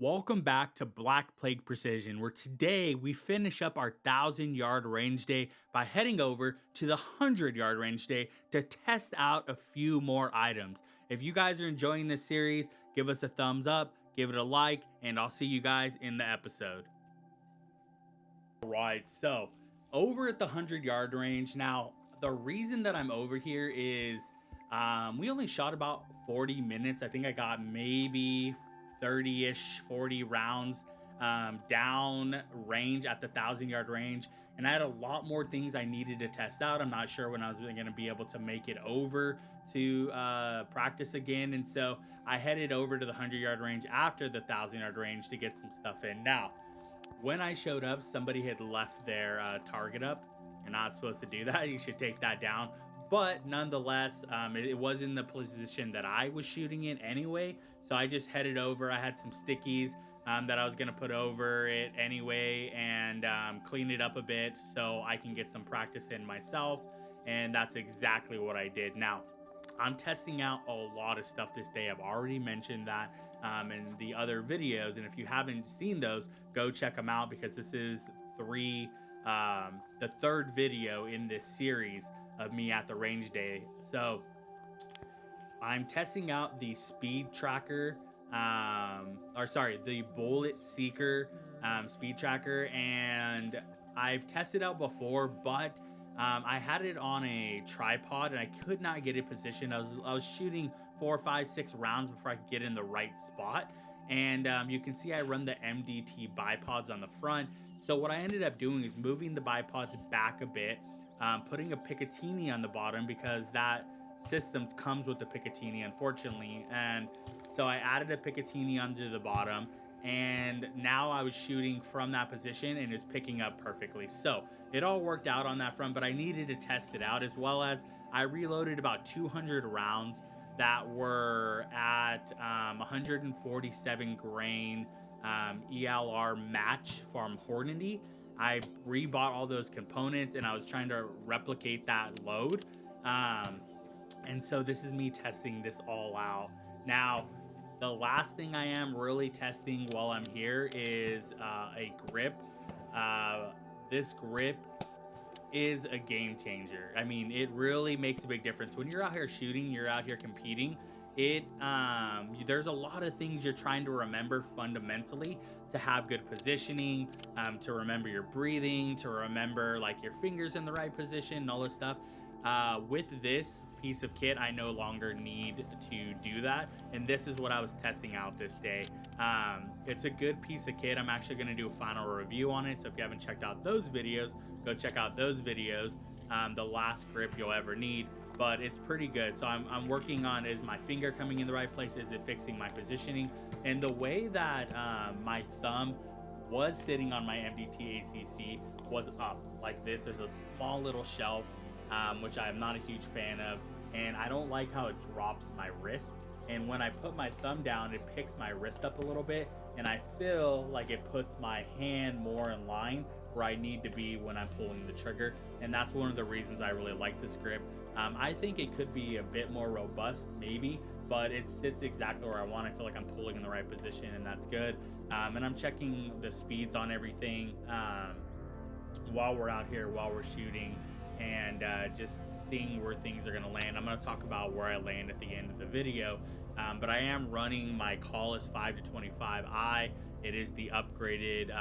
Welcome back to Black Plague Precision, where today we finish up our 1,000-yard range day by heading over to the 100-yard range day to test out a few more items. If you guys are enjoying this series, give us a thumbs up, give it a like, and I'll see you guys in the episode. Alright, so over at the 100-yard range, now the reason that I'm over here is we only shot about 40 minutes. I think I got maybe 30-ish, 40 rounds down range at the 1,000-yard range, and I had a lot more things I needed to test out. I'm not sure when I was going to be able to make it over to practice again, and so I headed over to the 100-yard range after the 1,000-yard range to get some stuff in. Now, when I showed up, somebody had left their target up. You're not supposed to do that. You should take that down. But nonetheless, it was in the position that I was shooting in anyway. So I just headed over. I had some stickies that I was going to put over it anyway and clean it up a bit so I can get some practice in myself. And that's exactly what I did. Now, I'm testing out a lot of stuff this day. I've already mentioned that in the other videos. And if you haven't seen those, go check them out because this is the third video in this series of me at the range day. So I'm testing out the speed tracker, the bullet seeker speed tracker, and I've tested out before, but I had it on a tripod and I could not get it positioned. I was shooting 4, 5, 6 rounds before I could get in the right spot. And you can see I run the MDT bipods on the front. So what I ended up doing is moving the bipods back a bit, putting a Picatinny on the bottom because that system comes with the Picatinny, unfortunately. And so I added a Picatinny onto the bottom, and now I was shooting from that position and it's picking up perfectly. So it all worked out on that front, but I needed to test it out, as well as I reloaded about 200 rounds that were at 147 grain ELR match from Hornady. I rebought all those components and I was trying to replicate that load. And so this is me testing this all out. Now, the last thing I am really testing while I'm here is a grip. This grip is a game changer. I mean, it really makes a big difference. When you're out here shooting, you're out here competing, there's a lot of things you're trying to remember fundamentally to have good positioning, to remember your breathing, to remember like your fingers in the right position and all this stuff. With this piece of kit, I no longer need to do that, and this is what I was testing out this day. It's a good piece of kit. I'm actually going to do a final review on it, so if you haven't checked out those videos, go check out those videos. The last grip you'll ever need, but it's pretty good. So I'm working on, is my finger coming in the right place? Is it fixing my positioning? And the way that my thumb was sitting on my MDT ACC was up like this. There's a small little shelf, which I'm not a huge fan of, and I don't like how it drops my wrist. And when I put my thumb down, it picks my wrist up a little bit, and I feel like it puts my hand more in line where I need to be when I'm pulling the trigger. And that's one of the reasons I really like this grip. I think it could be a bit more robust, maybe, but it sits exactly where I want. I feel like I'm pulling in the right position, and that's good. And I'm checking the speeds on everything while we're out here, while we're shooting, and just seeing where things are going to land. I'm going to talk about where I land at the end of the video, but I am running my Collis 5 to 25i. It is the upgraded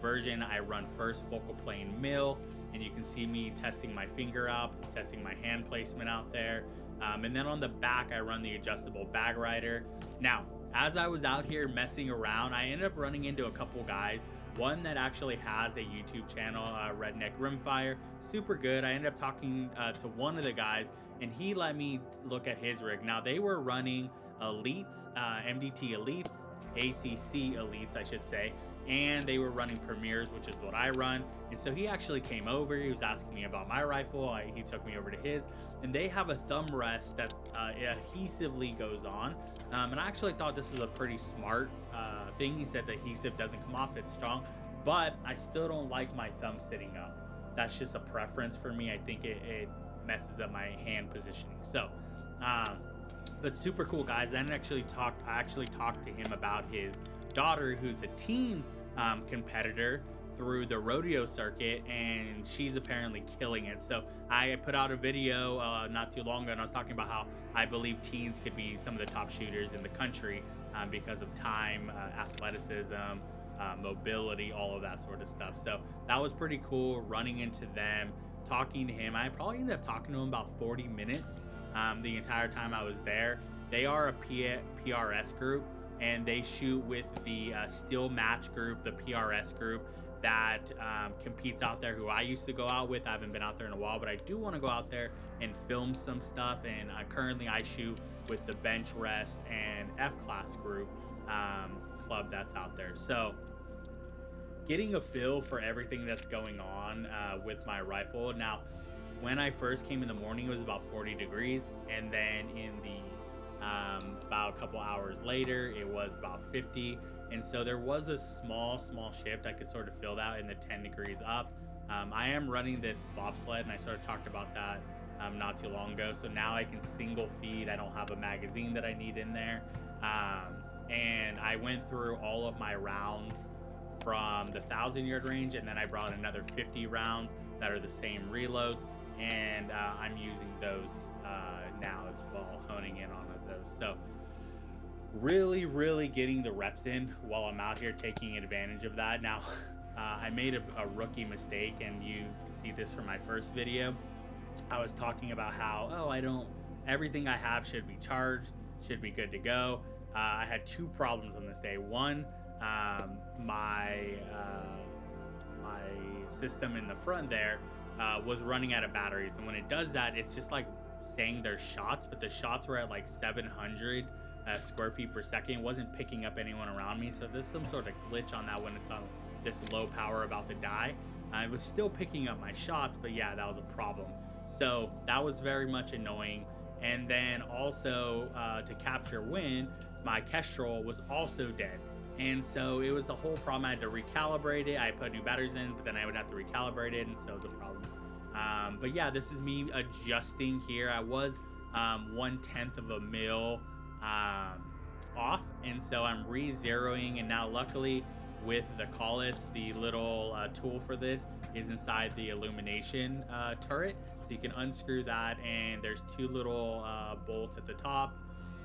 version. I run first focal plane mill, and you can see me testing my finger out, testing my hand placement out there, and then on the back I run the adjustable bag rider. Now, as I was out here messing around, I ended up running into a couple guys. One that actually has a YouTube channel, Redneck Rimfire, super good. I ended up talking to one of the guys, and he let me look at his rig. Now, they were running Elites, MDT Elites, ACC Elites, I should say, and they were running Premiers, which is what I run. And so he actually came over. He was asking me about my rifle. He took me over to his, and they have a thumb rest that adhesively goes on. And I actually thought this was a pretty smart thing. He said the adhesive doesn't come off, it's strong, but I still don't like my thumb sitting up. That's just a preference for me. I think it messes up my hand positioning. So But super cool guys. I actually talked to him about his daughter, who's a teen competitor through the rodeo circuit, and she's apparently killing it. So I put out a video not too long ago, and I was talking about how I believe teens could be some of the top shooters in the country because of time, athleticism, mobility, all of that sort of stuff. So that was pretty cool, running into them, talking to him. I probably ended up talking to him about 40 minutes the entire time I was there. They are a PRS group, and they shoot with the Steel Match group, the PRS group that competes out there, who I used to go out with. I haven't been out there in a while, but I do want to go out there and film some stuff. And currently I shoot with the Bench Rest and F-Class group club that's out there. So getting a feel for everything that's going on with my rifle. Now, when I first came in the morning, it was about 40 degrees. And then in the about a couple hours later, it was about 50. And so there was a small shift. I could sort of feel that in the 10 degrees up. I am running this bobsled, and I sort of talked about that not too long ago. So now I can single feed. I don't have a magazine that I need in there. And I went through all of my rounds from the 1,000-yard range, and then I brought another 50 rounds that are the same reloads, and I'm using those now as well, honing in on those. So really getting the reps in while I'm out here, taking advantage of that. Now I made a rookie mistake, and you see this from my first video. I was talking about how everything I have should be charged, should be good to go. I had two problems on this day. One, my system in the front there was running out of batteries, and when it does that, it's just like saying there's shots, but the shots were at like 700 square feet per second. It wasn't picking up anyone around me, so there's some sort of glitch on that when it's on this low power about to die. It was still picking up my shots, but yeah, that was a problem. So that was very much annoying. And then also to capture wind, my Kestrel was also dead. And so it was a whole problem. I had to recalibrate it. I put new batteries in, but then I would have to recalibrate it, and so it was a problem. But yeah, this is me adjusting here. I was 1/10 of a mil off, and so I'm re-zeroing. And now luckily with the Collis, the little tool for this is inside the illumination turret, so you can unscrew that, and there's two little bolts at the top,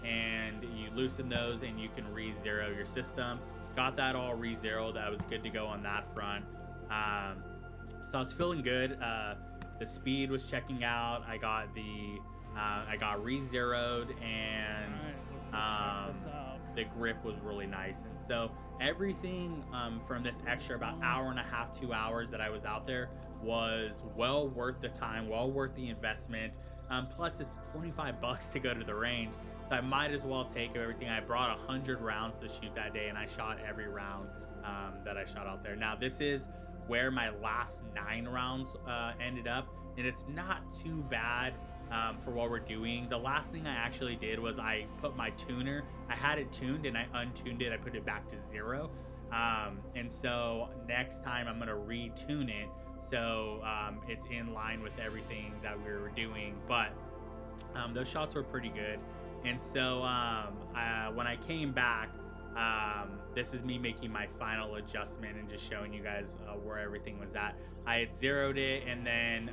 and you loosen those and you can re-zero your system. Got that all re-zeroed. I was good to go on that front. So I was feeling good. The speed was checking out. I got re-zeroed, and the grip was really nice. And so everything from this extra about hour and a half, 2 hours that I was out there was well worth the time, well worth the investment. Plus it's $25 to go to the range, so I might as well take everything. I brought 100 rounds to shoot that day, and I shot every round that I shot out there. Now this is where my last 9 rounds ended up, and it's not too bad for what we're doing. The last thing I actually did was I put my tuner, I had it tuned and I untuned it. I put it back to 0. And so next time I'm gonna retune it so it's in line with everything that we were doing. But those shots were pretty good. And so when I came back, this is me making my final adjustment and just showing you guys where everything was at. I had zeroed it, and then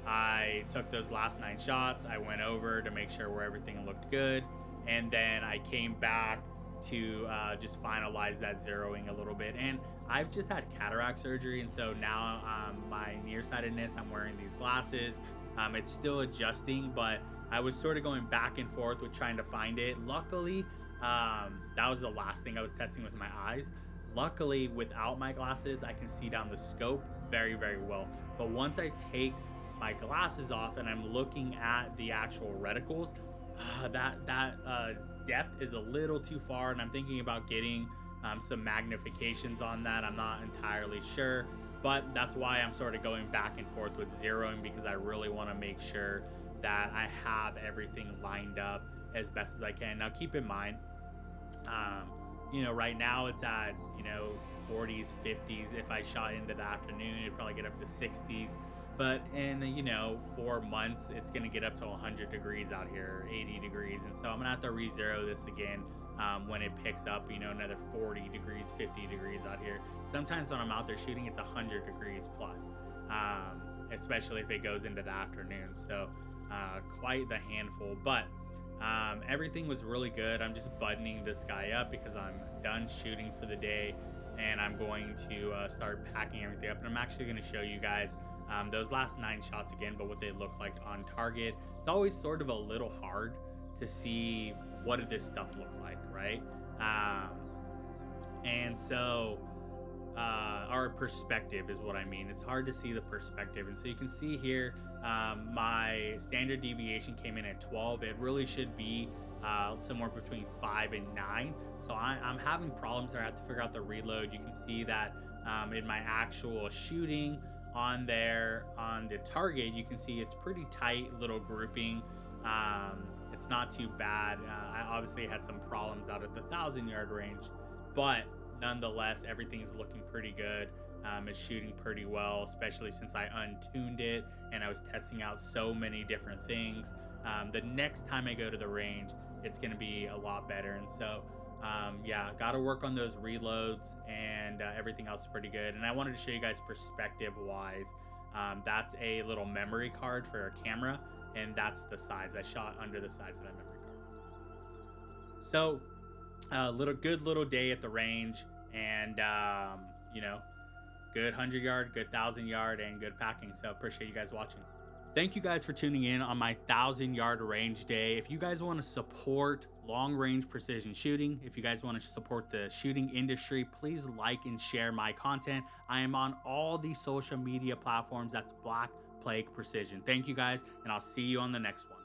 I took those last 9 shots. I went over to make sure where everything looked good, and then I came back to just finalize that zeroing a little bit. And I've just had cataract surgery, and so now my nearsightedness, I'm wearing these glasses. It's still adjusting, but I was sort of going back and forth with trying to find it. Luckily, that was the last thing I was testing with my eyes. Luckily, without my glasses, I can see down the scope very well. But once I take my glasses off and I'm looking at the actual reticles, that depth is a little too far, and I'm thinking about getting some magnifications on that. I'm not entirely sure, but that's why I'm sort of going back and forth with zeroing, because I really want to make sure that I have everything lined up as best as I can. Now keep in mind, right now it's at 40s, 50s. If I shot into the afternoon, it'd probably get up to 60s. But in, 4 months, it's going to get up to 100 degrees out here, 80 degrees. And so I'm going to have to re-zero this again when it picks up, another 40 degrees, 50 degrees out here. Sometimes when I'm out there shooting, it's 100 degrees plus, especially if it goes into the afternoon. So quite the handful. But everything was really good. I'm just buttoning this guy up because I'm done shooting for the day, and I'm going to start packing everything up. And I'm actually going to show you guys those last 9 shots again, but what they look like on target. It's always sort of a little hard to see what did this stuff look like, right? And so our perspective is what I mean. It's hard to see the perspective. And so you can see here, my standard deviation came in at 12. It really should be somewhere between 5 and 9. So I'm having problems there. I have to figure out the reload. You can see that in my actual shooting on there on the target, you can see it's pretty tight little grouping. It's not too bad. I obviously had some problems out at the 1,000-yard range, but nonetheless, everything's looking pretty good. It's shooting pretty well, especially since I untuned it and I was testing out so many different things. The next time I go to the range, it's going to be a lot better. And so yeah, got to work on those reloads, and everything else is pretty good. And I wanted to show you guys perspective wise. That's a little memory card for a camera, and that's the size. I shot under the size of that memory card. So good little day at the range, and good 100-yard, good 1,000-yard, and good packing. So appreciate you guys watching. Thank you guys for tuning in on my 1,000-yard range day. If you guys want to support long-range precision shooting, if you guys want to support the shooting industry, please like and share my content. I am on all the social media platforms. That's Black Plague Precision. Thank you guys, and I'll see you on the next one.